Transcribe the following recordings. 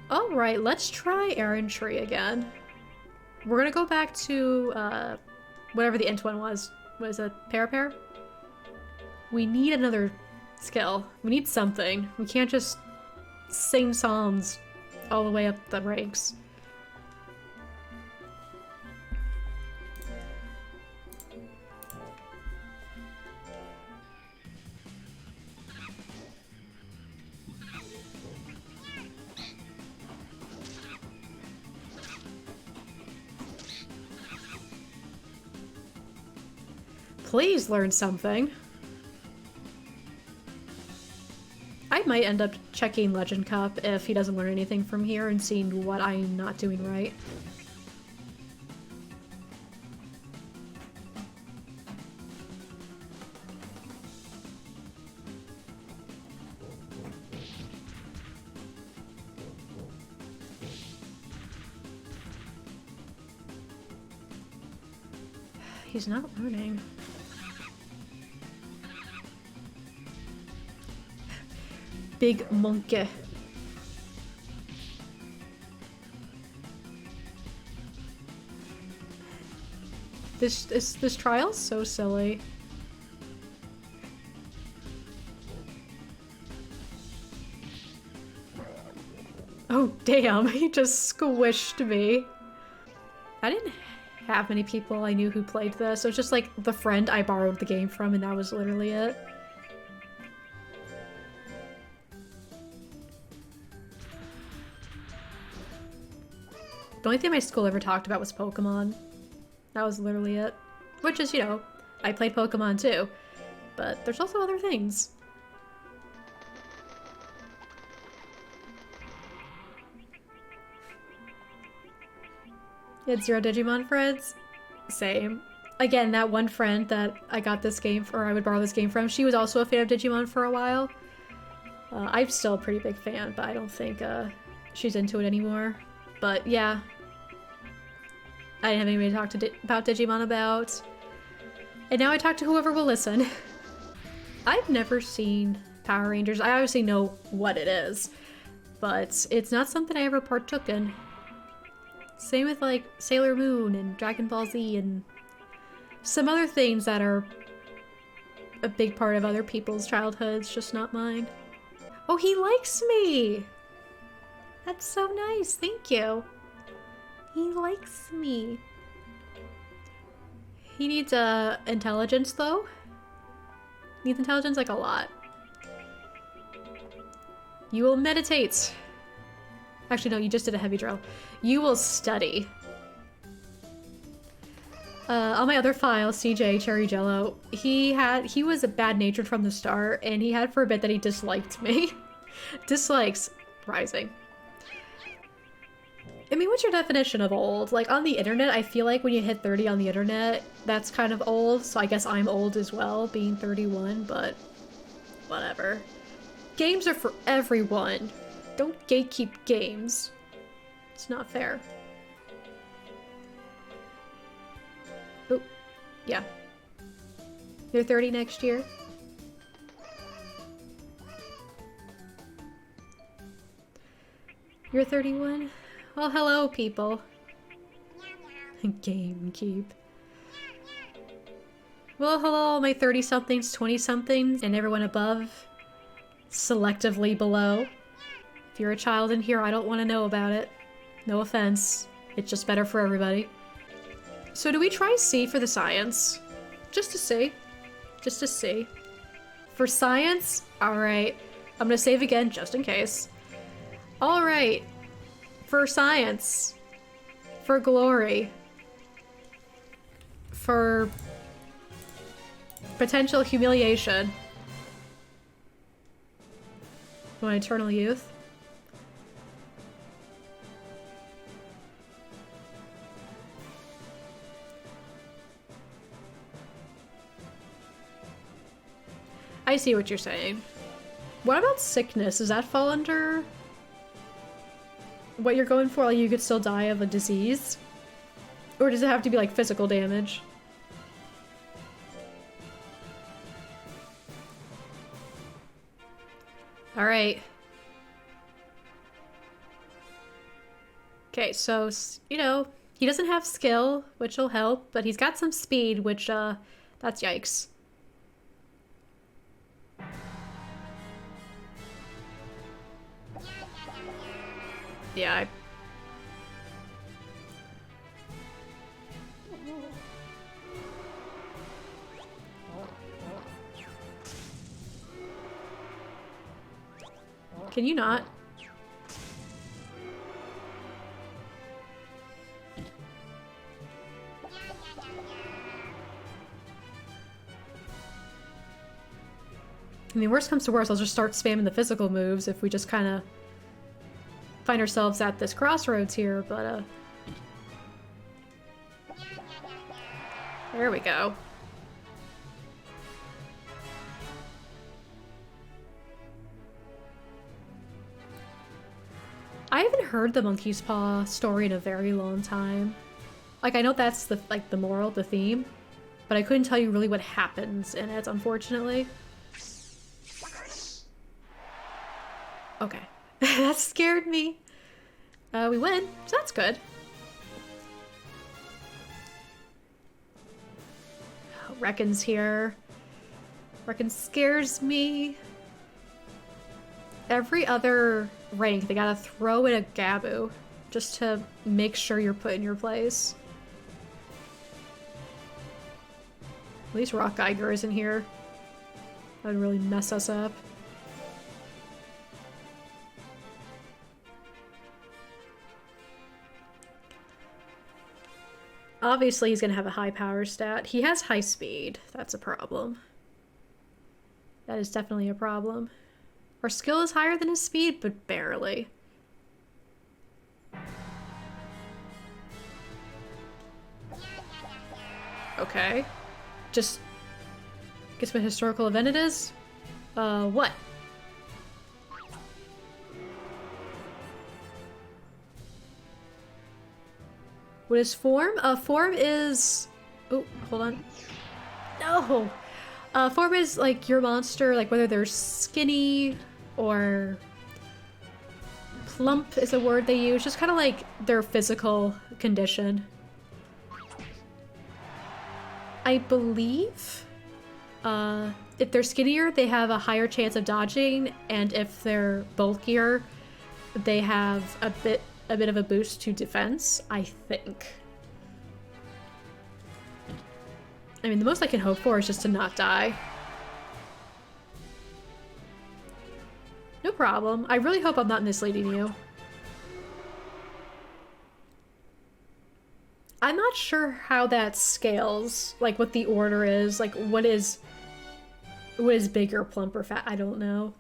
Alright, let's try errantry again. We're gonna go back to, whatever the int one was. Was it pair? We need another skill. We need something. We can't just sing songs all the way up the ranks. Please learn something. I might end up checking Legend Cup if he doesn't learn anything from here and seeing what I'm not doing right. He's not learning. Big monkey. This trial's so silly. Oh damn, he just squished me. I didn't have many people I knew who played this. It was just like the friend I borrowed the game from and that was literally it. The only thing my school ever talked about was Pokemon. That was literally it. Which is, you know, I played Pokemon too. But there's also other things. You had 0 Digimon friends? Same. Again, that one friend that I got this game, or I would borrow this game from, she was also a fan of Digimon for a while. I'm still a pretty big fan, but I don't think she's into it anymore. But yeah. I didn't have anybody to talk about Digimon about. And now I talk to whoever will listen. I've never seen Power Rangers. I obviously know what it is, but it's not something I ever partook in. Same with like Sailor Moon and Dragon Ball Z and some other things that are a big part of other people's childhoods, just not mine. Oh, he likes me! That's so nice, thank you. He likes me. He needs intelligence though. Needs intelligence like a lot. You will meditate. Actually no, you just did a heavy drill. You will study. On my other file, CJ Cherry Jello, he was bad-natured from the start, and he had for a bit that he disliked me. Dislikes rising. I mean, what's your definition of old? Like, on the internet, I feel like when you hit 30 on the internet, that's kind of old, so I guess I'm old as well, being 31, but whatever. Games are for everyone. Don't gatekeep games. It's not fair. Oh, yeah. You're 30 next year? You're 31? Well, hello, people. Gamekeep. Well, hello, my 30-somethings, 20-somethings, and everyone above. Selectively below. If you're a child in here, I don't want to know about it. No offense. It's just better for everybody. So do we try C for the science? Just to see. Just to see. For science? Alright. I'm gonna save again, just in case. Alright. For science. For glory. For potential humiliation. You want eternal youth? I see what you're saying. What about sickness? Does that fall under what you're going for? Like you could still die of a disease? Or does it have to be like physical damage? Alright. Okay, so, you know, he doesn't have skill, which will help, but he's got some speed, which, that's yikes. Yeah, Can you not? I mean, worst comes to worst, I'll just start spamming the physical moves if we just kind of find ourselves at this crossroads here, but, there we go. I haven't heard the Monkey's Paw story in a very long time. Like, I know that's the, like, the moral, the theme, but I couldn't tell you really what happens in it, unfortunately. Okay. That scared me. We win, so that's good. Oh, Reckon's here. Reckon scares me. Every other rank, they gotta throw in a Gabu just to make sure you're put in your place. At least Rock Geiger isn't here. That would really mess us up. Obviously, he's gonna have a high power stat. He has high speed. That's a problem. That is definitely a problem. Our skill is higher than his speed, but barely. Okay. Just guess what historical event it is? What? What is form? Form is... Oh, hold on. No! Form is, like, your monster, like, whether they're skinny or... plump is a word they use. Just kind of like their physical condition. I believe... if they're skinnier, they have a higher chance of dodging, and if they're bulkier, they have a bit of a boost to defense, I think. I mean, the most I can hope for is just to not die. No problem. I really hope I'm not misleading you. I'm not sure how that scales, like what the order is, like what is bigger, plump, or fat? I don't know.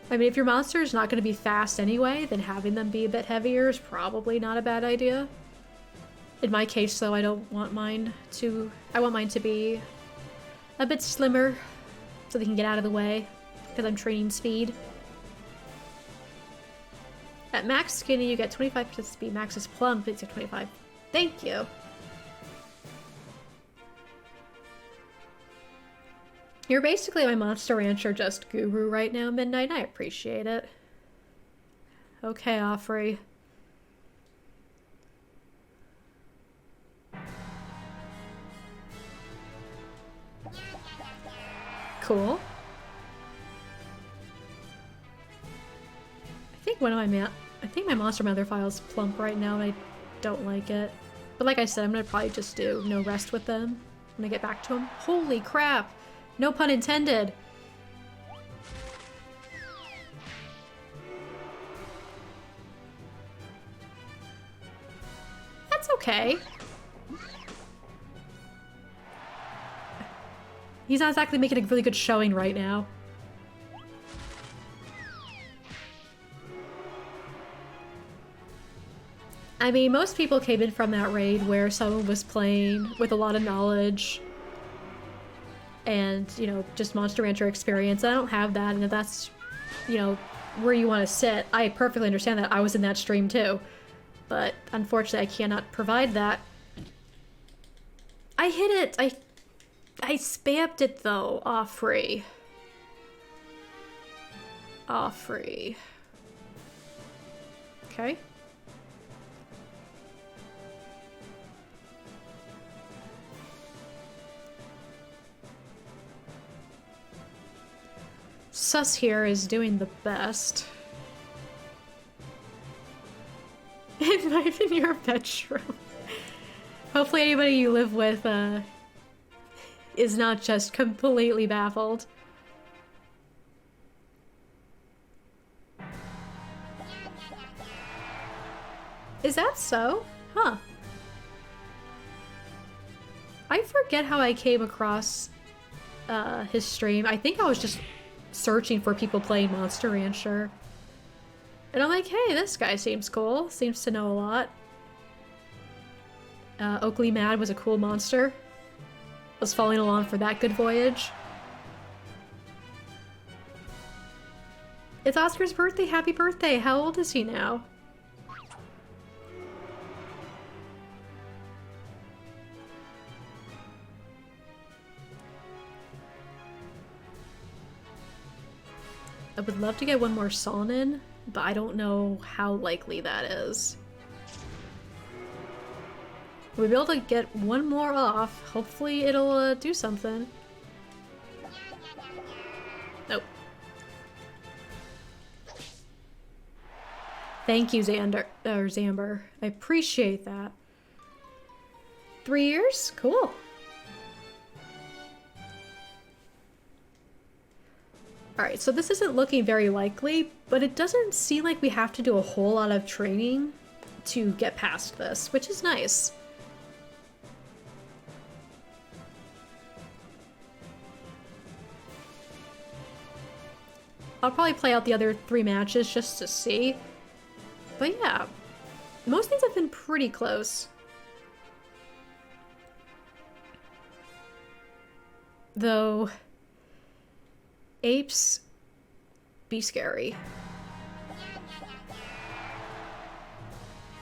I mean, if your monster is not going to be fast anyway, then having them be a bit heavier is probably not a bad idea. In my case, though, I don't want mine to... I want mine to be a bit slimmer so they can get out of the way because I'm training speed. At max skinny, you get 25% speed. Max is plump, it's 25. Thank you. You're basically my Monster Rancher just guru right now, Midnight. I appreciate it. Okay, Offrey. Cool. I think my Monster Mother file is plump right now and I don't like it. But like I said, I'm gonna probably just do no rest with them when I get back to them. Holy crap! No pun intended. That's okay. He's not exactly making a really good showing right now. I mean, most people came in from that raid where someone was playing with a lot of knowledge and, you know, just Monster Rancher experience. I don't have that, and if that's, you know, where you want to sit, I perfectly understand that. I was in that stream too. But unfortunately, I cannot provide that. I hit it! I spammed it though, Offrey. Offrey. Okay. Sus here is doing the best. In your bedroom. Hopefully anybody you live with is not just completely baffled. Is that so? Huh. I forget how I came across his stream. I think I was just searching for people playing Monster Rancher. And I'm like, hey, this guy seems cool. Seems to know a lot. Oakley Mad was a cool monster. Was following along for that good voyage. It's Oscar's birthday. Happy birthday. How old is he now? I would love to get one more song in, but I don't know how likely that is. We'll be able to get one more off. Hopefully it'll do something. Nope. Thank you, Zamber. I appreciate that. 3 years? Cool. Alright, so this isn't looking very likely, but it doesn't seem like we have to do a whole lot of training to get past this, which is nice. I'll probably play out the other 3 matches just to see. But yeah, most things have been pretty close. Though, apes be scary.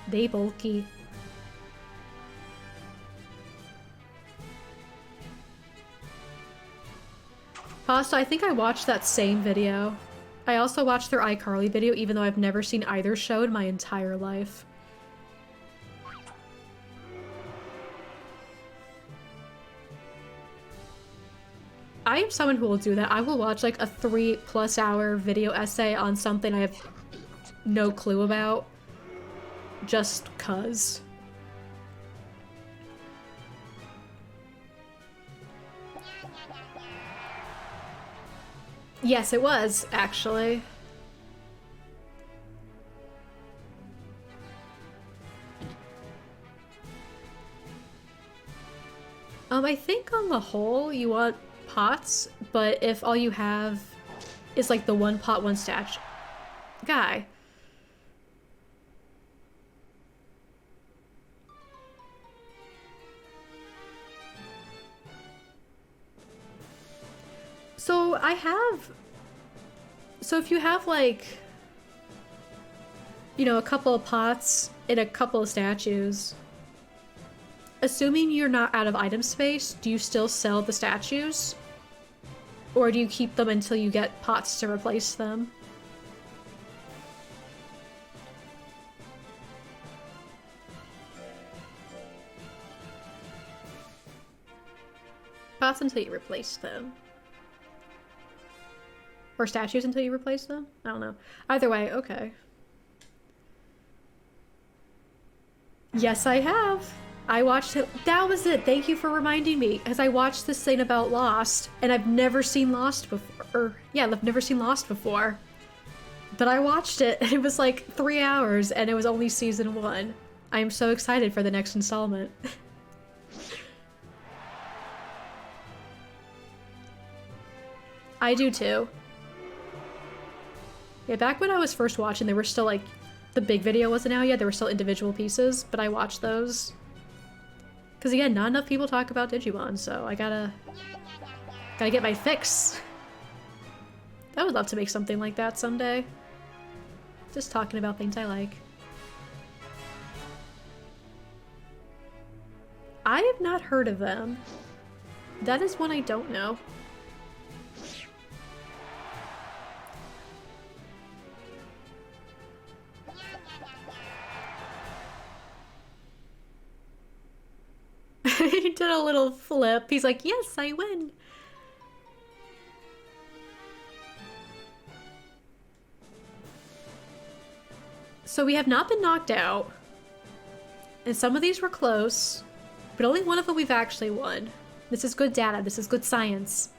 They bulky. Pasta, I think I watched that same video. I also watched their iCarly video, even though I've never seen either show in my entire life. I am someone who will do that. I will watch like a 3+ hour video essay on something I have no clue about. Just cuz. Yes, it was, actually. I think on the whole you want pots, but if all you have is like the 1 pot, 1 statue. Guy. So if you have like, you know, a couple of pots and a couple of statues, assuming you're not out of item space, do you still sell the statues? Or do you keep them until you get pots to replace them? Pots until you replace them. Or statues until you replace them? I don't know. Either way, okay. Yes, I have. I watched it. That was it. Thank you for reminding me. As I watched this thing about Lost, and I've never seen Lost before. I've never seen Lost before. But I watched it, and it was like 3 hours, and it was only season 1. I am so excited for the next installment. I do too. Yeah, back when I was first watching, they were still like, the big video wasn't out yet, there were still individual pieces, but I watched those. Because again, not enough people talk about Digimon, so I gotta get my fix. I would love to make something like that someday. Just talking about things I like. I have not heard of them. That is one I don't know. He did a little flip. He's like, yes, I win. So we have not been knocked out. And some of these were close. But only one of them we've actually won. This is good data. This is good science.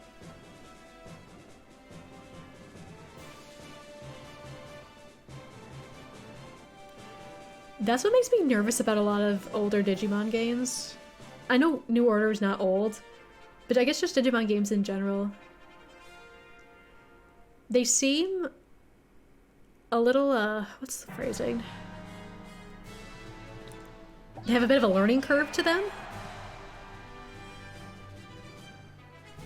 That's what makes me nervous about a lot of older Digimon games. I know New Order is not old, but I guess just Digimon games in general. They seem a little, what's the phrasing? They have a bit of a learning curve to them.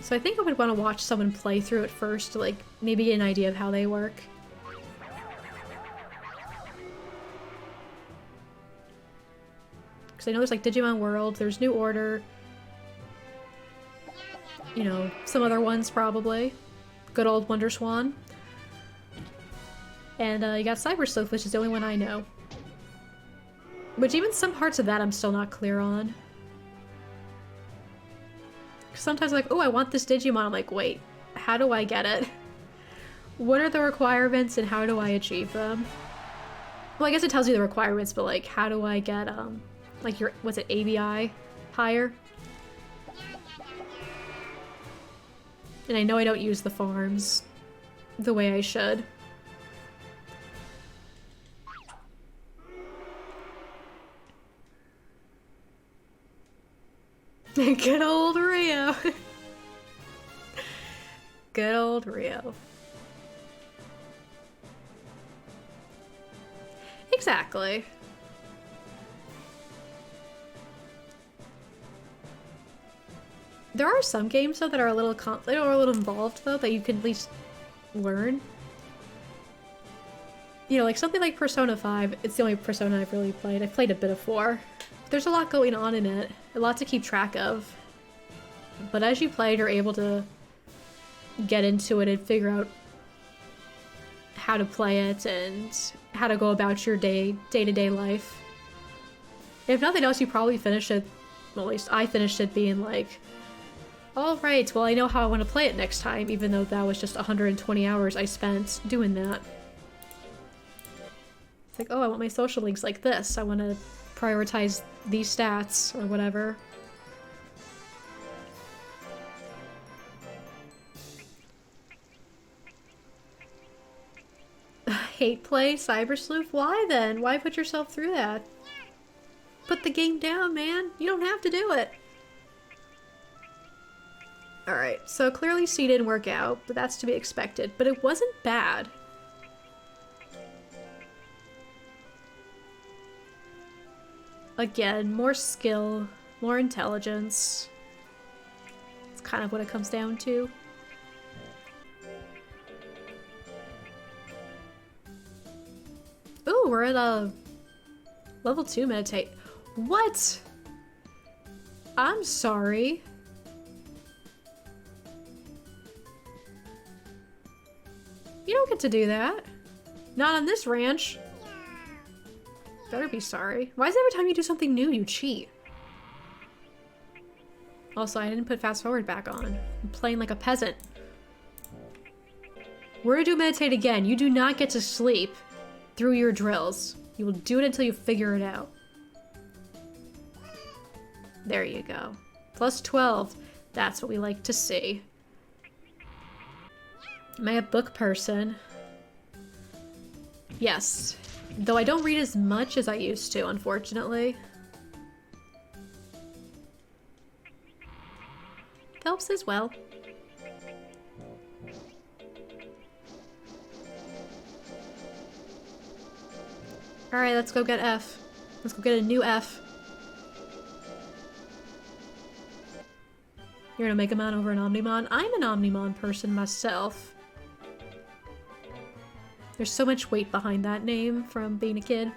So I think I would want to watch someone play through it first to, like, maybe get an idea of how they work. Because I know there's, like, Digimon World, there's New Order. You know, some other ones probably. Good old Wonder Swan. And you got Cyber Sleuth, which is the only one I know. Which even some parts of that I'm still not clear on. Sometimes I'm like, oh, I want this Digimon. I'm like, wait, how do I get it? What are the requirements and how do I achieve them? Well, I guess it tells you the requirements, but like, how do I get, like your, what's it, ABI higher? And I know I don't use the farms the way I should. Good old Rio. Good old Rio. Exactly. There are some games though that are a little involved though that you can at least learn. You know, like something like Persona 5, it's the only Persona I've really played. I've played a bit of 4. There's a lot going on in it, a lot to keep track of. But as you play, you're able to get into it and figure out how to play it and how to go about your day-to-day life. If nothing else, you probably finish it, well, at least I finished it being like, alright, well I know how I want to play it next time, even though that was just 120 hours I spent doing that. It's like, oh, I want my social links like this. I want to prioritize these stats or whatever. Hate play Cyber Sleuth? Why then? Why put yourself through that? Put the game down, man. You don't have to do it. Alright, so clearly C didn't work out, but that's to be expected. But it wasn't bad. Again, more skill, more intelligence. It's kind of what it comes down to. Ooh, we're at a level 2 meditate. What? I'm sorry. You don't get to do that. Not on this ranch. Better be sorry. Why is it every time you do something new, you cheat? Also, I didn't put fast forward back on. I'm playing like a peasant. We're gonna do meditate again. You do not get to sleep through your drills. You will do it until you figure it out. There you go. Plus 12. That's what we like to see. Am I a book person? Yes. Though I don't read as much as I used to, unfortunately. Phelps as well. Alright, let's go get F. Let's go get a new F. You're an Omegamon over an Omnimon? I'm an Omnimon person myself. There's so much weight behind that name from being a kid.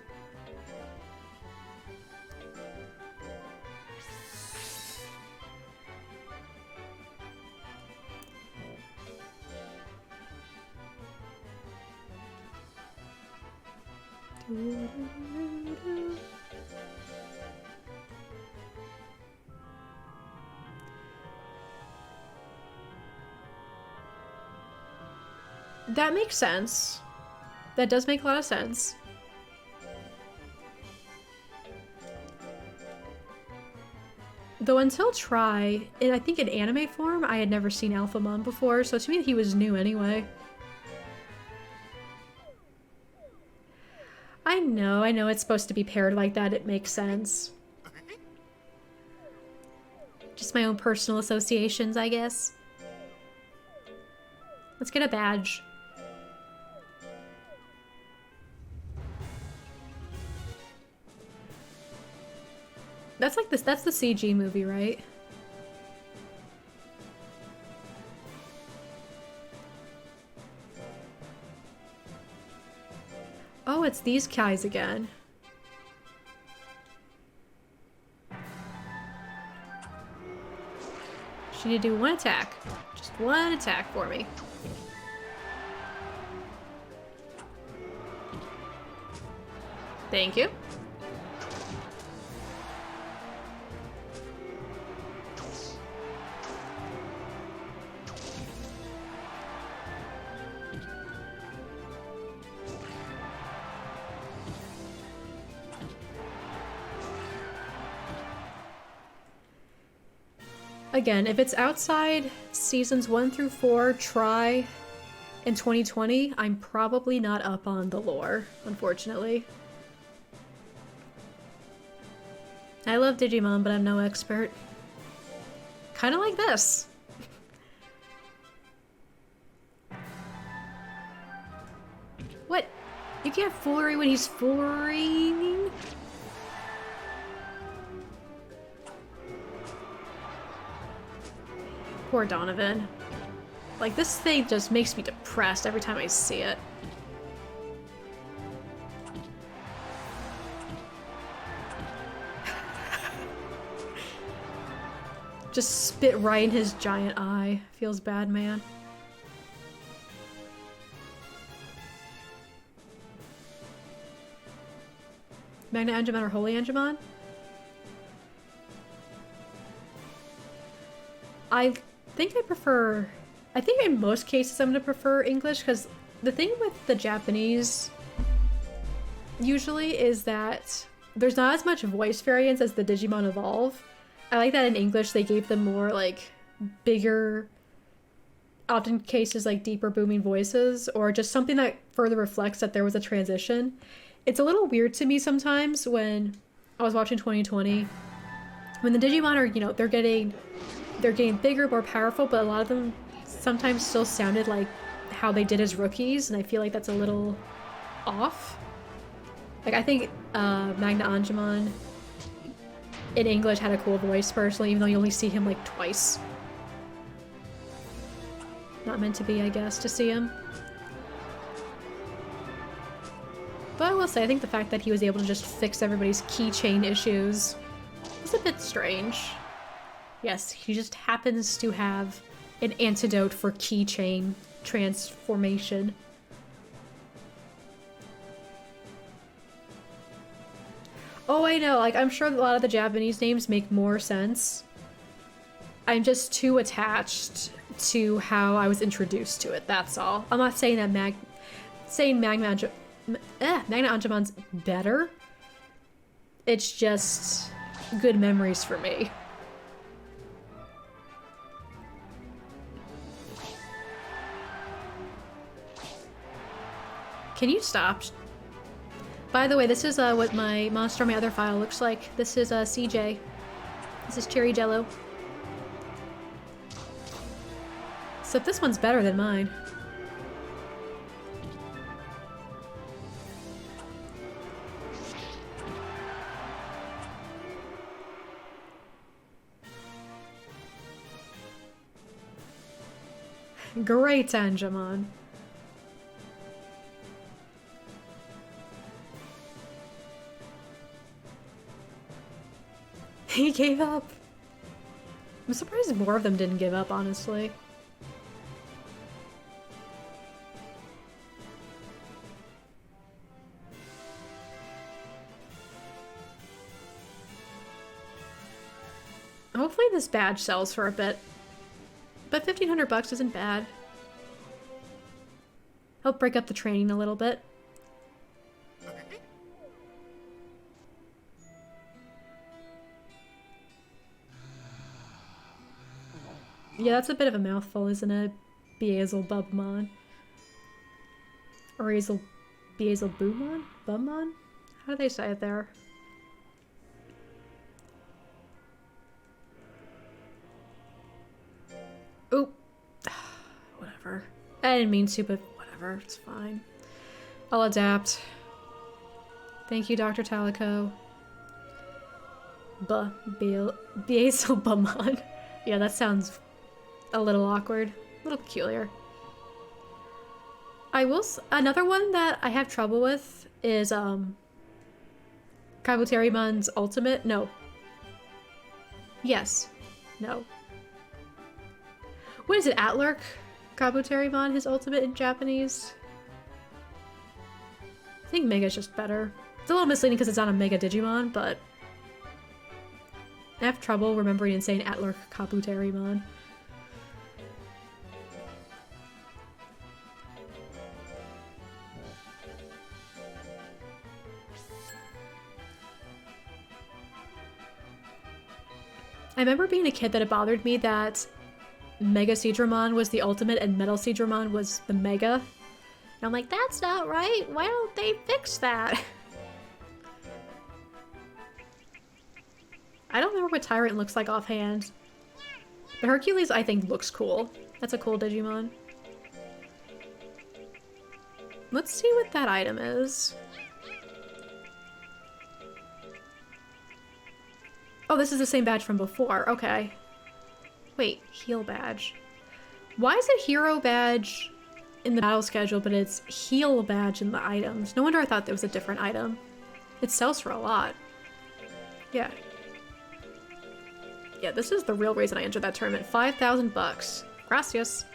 That makes sense. That does make a lot of sense. Though until Try, I think in anime form, I had never seen Alphamon before, so to me he was new anyway. I know it's supposed to be paired like that, it makes sense. Just my own personal associations, I guess. Let's get a badge. That's like this, that's the CG movie, right? Oh, it's these guys again. She need to do one attack. Just one attack for me. Thank you. Again, if it's outside seasons 1 through 4, Try in 2020, I'm probably not up on the lore, unfortunately. I love Digimon, but I'm no expert. Kinda like this. What? You can't foolery when he's foolerying? Poor Donovan. Like, this thing just makes me depressed every time I see it. Just spit right in his giant eye. Feels bad, man. Magna Angemon or Holy Angemon? I think in most cases I'm gonna prefer English, because the thing with the Japanese usually is that there's not as much voice variance as the Digimon evolve. I like that in English they gave them more like bigger, often cases like deeper booming voices, or just something that further reflects that there was a transition. It's a little weird to me sometimes when I was watching 2020, when the Digimon are, you know, they're getting bigger, more powerful, but a lot of them sometimes still sounded like how they did as rookies, and I feel like that's a little off. Like, I think Magna Angemon in English had a cool voice personally, even though you only see him like twice. Not meant to be, I guess, to see him. But I will say, I think the fact that he was able to just fix everybody's keychain issues was a bit strange. Yes, he just happens to have an antidote for keychain transformation. Oh, I know, like, I'm sure a lot of the Japanese names make more sense. I'm just too attached to how I was introduced to it, that's all. I'm not saying that Magna Angemon's better. It's just good memories for me. Can you stop? By the way, this is what my Monster on my other file looks like. This is CJ. This is Cherry Jello. Except this one's better than mine. Great, Angemon. He gave up. I'm surprised more of them didn't give up, honestly. Hopefully this badge sells for a bit. But $1,500 isn't bad. Help break up the training a little bit. Yeah, that's a bit of a mouthful, isn't it? Beelzebubmon. Or Beelzebumon? Bubmon? How do they say it there? Oop. Whatever. I didn't mean to, but whatever. It's fine. I'll adapt. Thank you, Dr. Talico. Beelzebumon. Yeah, that sounds a little awkward. A little peculiar. Another one that I have trouble with is, Kabuterimon's ultimate. No. Yes. No. What is it? Atlurk? Kabuterimon, his ultimate in Japanese? I think Mega's just better. It's a little misleading because it's not a Mega Digimon, but I have trouble remembering and saying Atlurk Kabuterimon. I remember being a kid that it bothered me that Mega Seadramon was the ultimate and Metal Seadramon was the Mega. And I'm like, that's not right. Why don't they fix that? I don't remember what Tyrant looks like offhand. But Hercules, I think, looks cool. That's a cool Digimon. Let's see what that item is. Oh, this is the same badge from before. Okay. Wait, heal badge. Why is it hero badge in the battle schedule, but it's heal badge in the items? No wonder I thought there was a different item. It sells for a lot. Yeah. Yeah, this is the real reason I entered that tournament. 5,000 bucks. Gracias.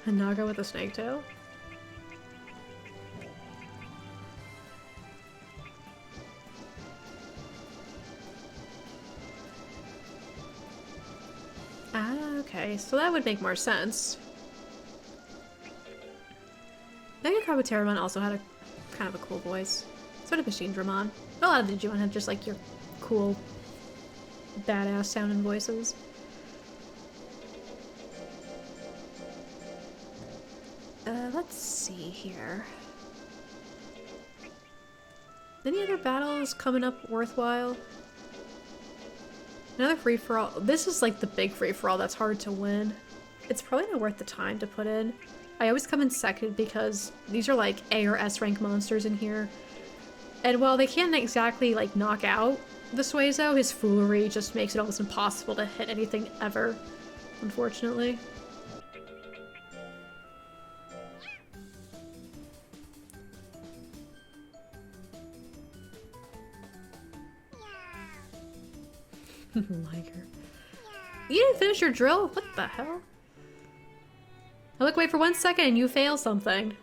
A Naga with a snake tail? Ah, okay. So that would make more sense. Mega Kabuterimon also had a kind of a cool voice. Sort of Machine Dramon. A lot of Digimon have just like your cool, badass sounding voices. Let's see here. Any other battles coming up worthwhile? Another free-for-all. This is like the big free-for-all that's hard to win. It's probably not worth the time to put in. I always come in second because these are like A or S rank monsters in here. And while they can't exactly like knock out the Suizo, his foolery just makes it almost impossible to hit anything ever, unfortunately. Liger. You didn't finish your drill? What the hell? I look away for 1 second and you fail something.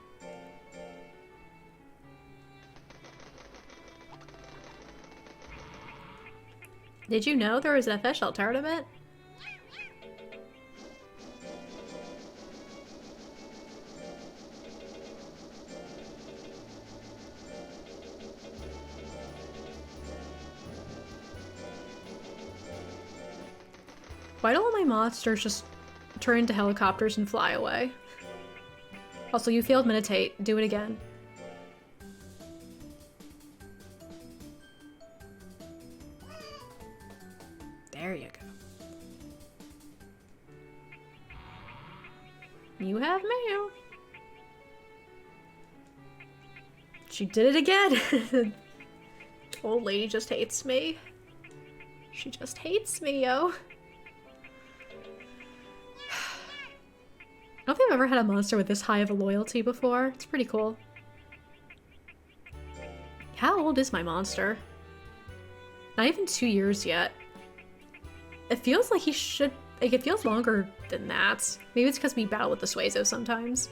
Did you know there was an official tournament? Why don't all my monsters just turn into helicopters and fly away? Also, you failed meditate. Do it again. There you go. You have mail. She did it again. Old lady just hates me. She just hates me, yo. I don't think I've ever had a monster with this high of a loyalty before. It's pretty cool. How old is my monster? Not even 2 years yet. It feels like he should... Like, it feels longer than that. Maybe it's because we battle with the Suizo sometimes.